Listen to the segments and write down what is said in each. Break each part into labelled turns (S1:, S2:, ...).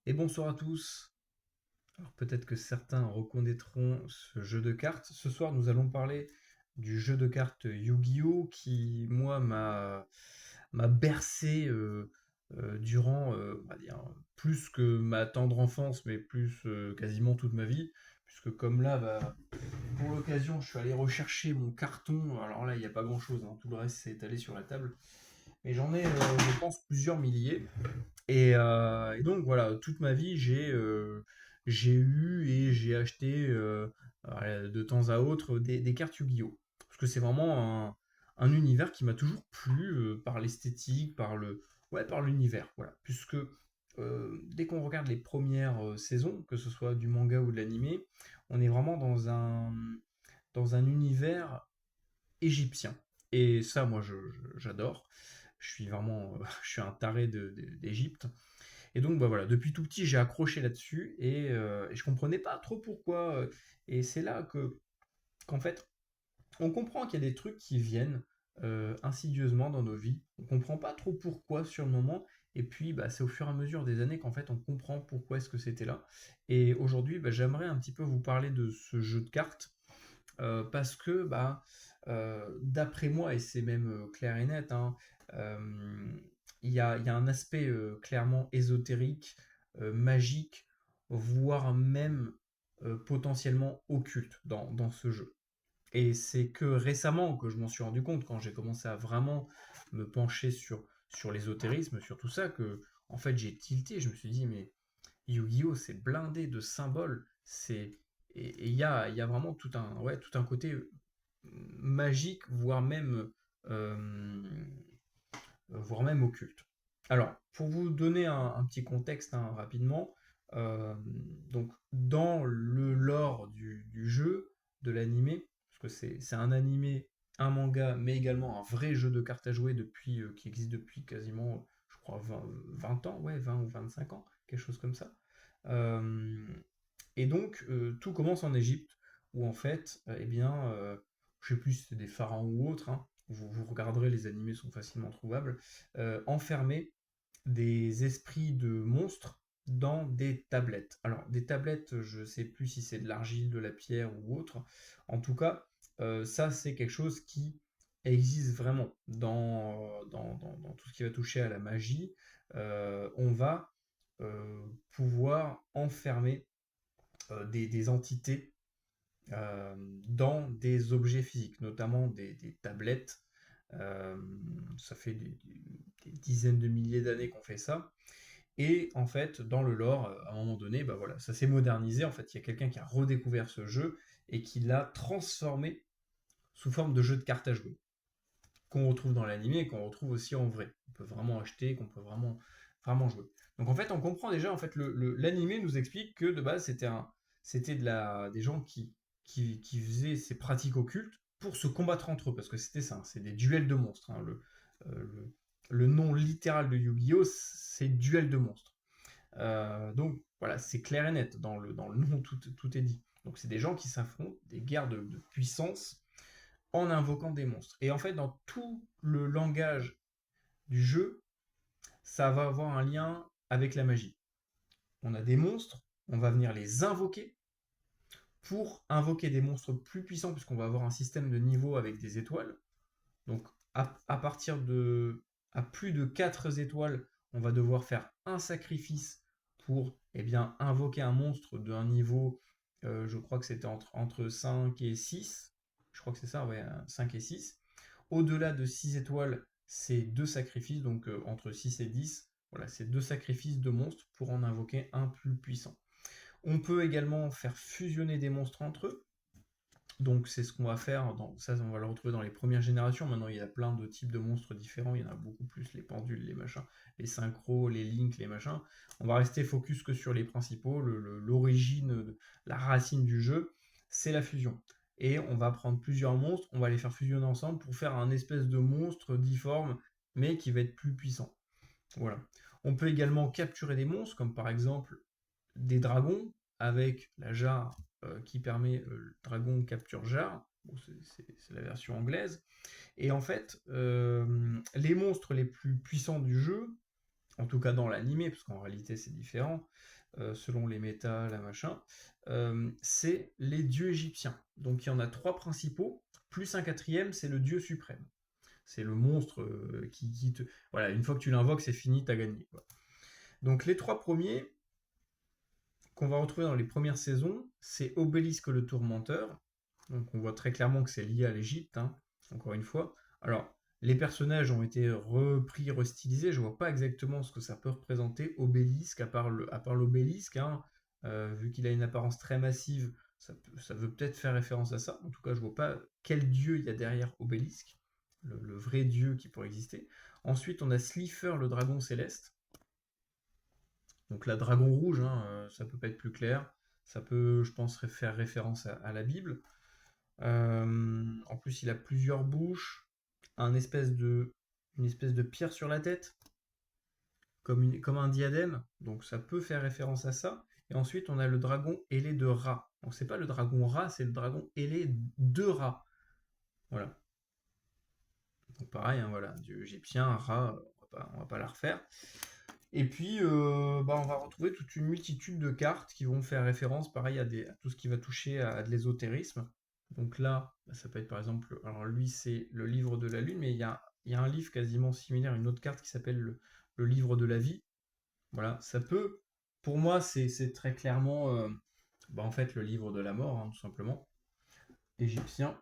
S1: Et bonsoir à tous. Alors peut-être que certains reconnaîtront ce jeu de cartes. Ce soir, nous allons parler du jeu de cartes Yu-Gi-Oh! Qui, moi, m'a bercé durant, on va dire, plus que ma tendre enfance, mais plus quasiment toute ma vie. Puisque comme là, bah, pour l'occasion, je suis allé rechercher mon carton. Alors là, il n'y a pas grand-chose, hein. Tout le reste s'est étalé sur la table. Mais j'en ai, je pense, plusieurs milliers. Et donc voilà, toute ma vie, j'ai eu et j'ai acheté de temps à autre des cartes Yu-Gi-Oh! Parce que c'est vraiment un univers qui m'a toujours plu par l'esthétique, ouais, par l'univers. Voilà. Puisque dès qu'on regarde les premières saisons, que ce soit du manga ou de l'animé, on est vraiment dans un univers égyptien. Et ça, moi, j'adore. Je suis vraiment, je suis un taré d'Égypte. Et donc, bah voilà, depuis tout petit, j'ai accroché là-dessus et je comprenais pas trop pourquoi. Et c'est là qu'en fait, on comprend qu'il y a des trucs qui viennent insidieusement dans nos vies. On comprend pas trop pourquoi sur le moment. Et puis, bah, c'est au fur et à mesure des années qu'en fait, on comprend pourquoi est-ce que c'était là. Et aujourd'hui, bah, j'aimerais un petit peu vous parler de ce jeu de cartes parce que, bah, d'après moi, et c'est même clair et net, hein, euh, il y a un aspect clairement ésotérique, magique, voire même potentiellement occulte dans ce jeu. Et c'est que récemment que je m'en suis rendu compte, quand j'ai commencé à vraiment me pencher sur l'ésotérisme, sur tout ça, que en fait j'ai tilté, je me suis dit, mais Yu-Gi-Oh! C'est blindé de symboles, et il y a vraiment ouais, tout un côté magique, voire même occulte. Alors, pour vous donner un petit contexte hein, rapidement, euh, donc dans le lore du jeu, de l'animé, parce que c'est un animé, un manga, mais également un vrai jeu de cartes à jouer qui existe depuis quasiment, je crois, 20 ans, ouais, 20 ou 25 ans, quelque chose comme ça. Euh, et donc, tout commence en Égypte, où en fait, eh bien, je sais plus si c'est des pharaons ou autres, hein, vous regarderez, les animés sont facilement trouvables, enfermer des esprits de monstres dans des tablettes. Alors, des tablettes, je sais plus si c'est de l'argile, de la pierre ou autre. En tout cas, ça, c'est quelque chose qui existe vraiment dans tout ce qui va toucher à la magie. On va pouvoir enfermer des entités euh, dans des objets physiques, notamment des tablettes. Euh, Ça fait des dizaines de milliers d'années qu'on fait ça. Et en fait, dans le lore, à un moment donné, bah voilà, ça s'est modernisé. En fait, il y a quelqu'un qui a redécouvert ce jeu et qui l'a transformé sous forme de jeu de cartes à jouer, qu'on retrouve dans l'anime et qu'on retrouve aussi en vrai. On peut vraiment acheter, qu'on peut vraiment jouer. Donc en fait, on comprend déjà, en fait, l'anime nous explique que de base, c'était des gens qui faisaient ces pratiques occultes pour se combattre entre eux, parce que c'était ça, hein, c'est des duels de monstres. Hein. Euh, le, le nom littéral de Yu-Gi-Oh! C'est duel de monstres. Donc voilà, c'est clair et net, dans le nom, tout est dit. Donc c'est des gens qui s'affrontent, des guerres de puissance, en invoquant des monstres. Et en fait, dans tout le langage du jeu, ça va avoir un lien avec la magie. On a des monstres, on va venir les invoquer pour invoquer des monstres plus puissants, puisqu'on va avoir un système de niveau avec des étoiles. Donc à partir de à plus de 4 étoiles, on va devoir faire un sacrifice pour eh bien, invoquer un monstre d'un niveau, je crois que c'était entre 5 et 6. Je crois que c'est ça, ouais, 5 et 6. Au-delà de 6 étoiles, c'est deux sacrifices, donc entre 6 et 10. Voilà, c'est deux sacrifices de monstres pour en invoquer un plus puissant. On peut également faire fusionner des monstres entre eux. Donc c'est ce qu'on va faire, ça on va le retrouver dans les premières générations. Maintenant il y a plein de types de monstres différents, il y en a beaucoup plus, les pendules, les machins, les synchros, les links, les machins. On va rester focus que sur les principaux, l'origine, la racine du jeu, c'est la fusion. Et on va prendre plusieurs monstres, on va les faire fusionner ensemble pour faire un espèce de monstre difforme, mais qui va être plus puissant. Voilà. On peut également capturer des monstres, comme par exemple des dragons, avec la jarre qui permet le dragon capture jarre. Bon, c'est la version anglaise. Et en fait, les monstres les plus puissants du jeu, en tout cas dans l'animé, parce qu'en réalité c'est différent, selon les méta, la machin, c'est les dieux égyptiens. Donc il y en a trois principaux, plus un quatrième, c'est le dieu suprême. C'est le monstre qui te... Voilà, une fois que tu l'invoques, c'est fini, t'as gagné, quoi. Donc les trois premiers qu'on va retrouver dans les premières saisons, c'est Obélisque le Tourmenteur. Donc on voit très clairement que c'est lié à l'Égypte, hein, encore une fois. Alors, les personnages ont été repris, restylisés. Je vois pas exactement ce que ça peut représenter, Obélisque, à part l'obélisque, hein, vu qu'il a une apparence très massive, ça veut peut-être faire référence à ça. En tout cas, je vois pas quel dieu il y a derrière Obélisque, le vrai dieu qui pourrait exister. Ensuite, on a Slifer, le dragon céleste. Donc la dragon rouge, hein, ça peut pas être plus clair. Ça peut, je pense, faire référence à la Bible. En plus, il a plusieurs bouches, une espèce de pierre sur la tête, comme un diadème. Donc ça peut faire référence à ça. Et ensuite, on a le dragon ailé de Ra. Donc c'est pas le dragon Ra, c'est le dragon ailé de Ra. Voilà. Donc pareil, hein, voilà, dieu égyptien, Ra, on va pas la refaire. Et puis, on va retrouver toute une multitude de cartes qui vont faire référence, pareil, à tout ce qui va toucher à de l'ésotérisme. Donc là, ça peut être par exemple, alors lui c'est le livre de la lune, mais il y a un livre quasiment similaire, une autre carte qui s'appelle le livre de la vie. Voilà, ça peut, pour moi, c'est très clairement, en fait, le livre de la mort, hein, tout simplement, égyptien.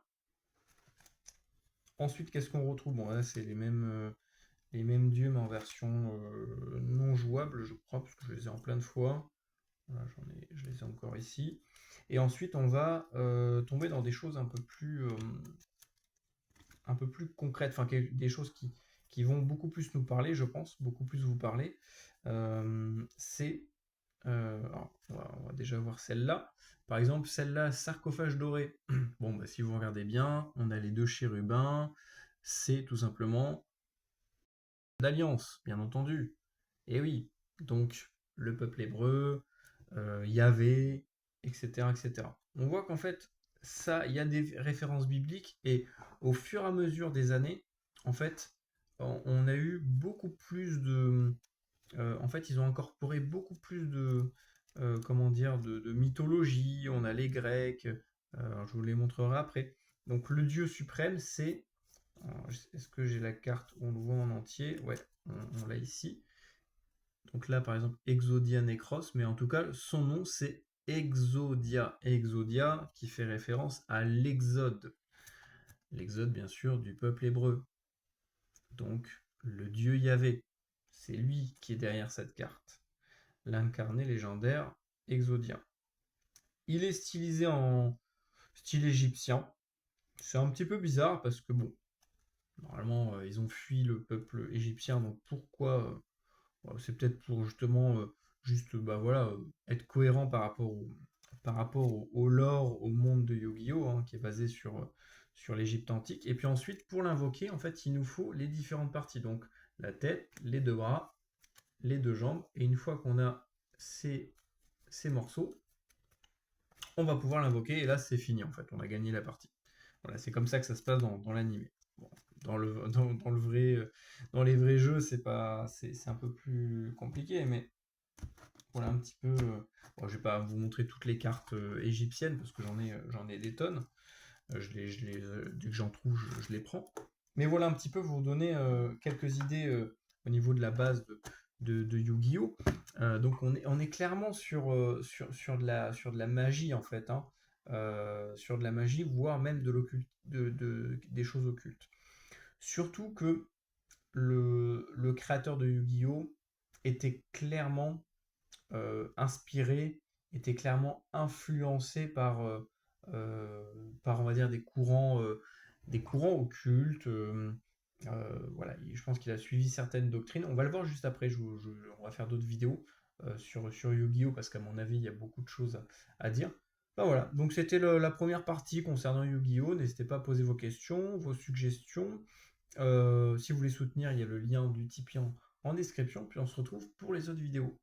S1: Ensuite, qu'est-ce qu'on retrouve? Bon, là, c'est les mêmes dieux, mais en version non jouable, je crois, parce que je les ai en plein de fois. Voilà, je les ai encore ici. Et ensuite, on va tomber dans des choses un peu plus concrètes, enfin des choses qui vont beaucoup plus nous parler, je pense, beaucoup plus vous parler. C'est, on va déjà voir celle-là. Par exemple, celle-là, sarcophage doré. Bon, bah, si vous regardez bien, on a les deux chérubins. C'est tout simplement d'alliance, bien entendu. Et oui, donc le peuple hébreu, Yahvé, etc., etc. On voit qu'en fait, ça, il y a des références bibliques et au fur et à mesure des années, en fait, on a eu beaucoup plus de, en fait, ils ont incorporé beaucoup plus de, comment dire, de mythologie. On a les Grecs, je vous les montrerai après. Donc le dieu suprême, c'est, est-ce que j'ai la carte où on le voit en entier? Ouais, on l'a ici. Donc là, par exemple, Exodia Necros, mais en tout cas, son nom, c'est Exodia. Exodia, qui fait référence à l'Exode. L'Exode, bien sûr, du peuple hébreu. Donc, le dieu Yahvé. C'est lui qui est derrière cette carte. L'incarné légendaire Exodia. Il est stylisé en style égyptien. C'est un petit peu bizarre parce que, bon, normalement, ils ont fui le peuple égyptien, donc pourquoi c'est peut-être pour justement juste bah voilà être cohérent par rapport au lore, au monde de Yu-Gi-Oh! Hein, qui est basé sur l'Égypte antique. Et puis ensuite, pour l'invoquer, en fait, il nous faut les différentes parties. Donc la tête, les deux bras, les deux jambes. Et une fois qu'on a ces morceaux, on va pouvoir l'invoquer. Et là, c'est fini en fait. On a gagné la partie. Voilà, c'est comme ça que ça se passe dans l'animé. Bon, dans le vrai, dans les vrais jeux, c'est un peu plus compliqué, mais voilà un petit peu. Bon, je vais pas vous montrer toutes les cartes égyptiennes parce que j'en ai des tonnes. Dès que j'en trouve, je les prends. Mais voilà un petit peu vous donner quelques idées au niveau de la base de Yu-Gi-Oh! Donc on est clairement sur de la magie en fait, hein. Sur de la magie, voire même de l'occulte, des choses occultes. Surtout que le créateur de Yu-Gi-Oh! Était clairement inspiré, était clairement influencé euh, par on va dire, des courants occultes. Voilà, je pense qu'il a suivi certaines doctrines. On va le voir juste après, on va faire d'autres vidéos sur Yu-Gi-Oh! Parce qu'à mon avis, il y a beaucoup de choses à dire. Ben voilà, donc c'était la première partie concernant Yu-Gi-Oh! N'hésitez pas à poser vos questions, vos suggestions. Si vous voulez soutenir, il y a le lien du Tipeee en description. Puis on se retrouve pour les autres vidéos.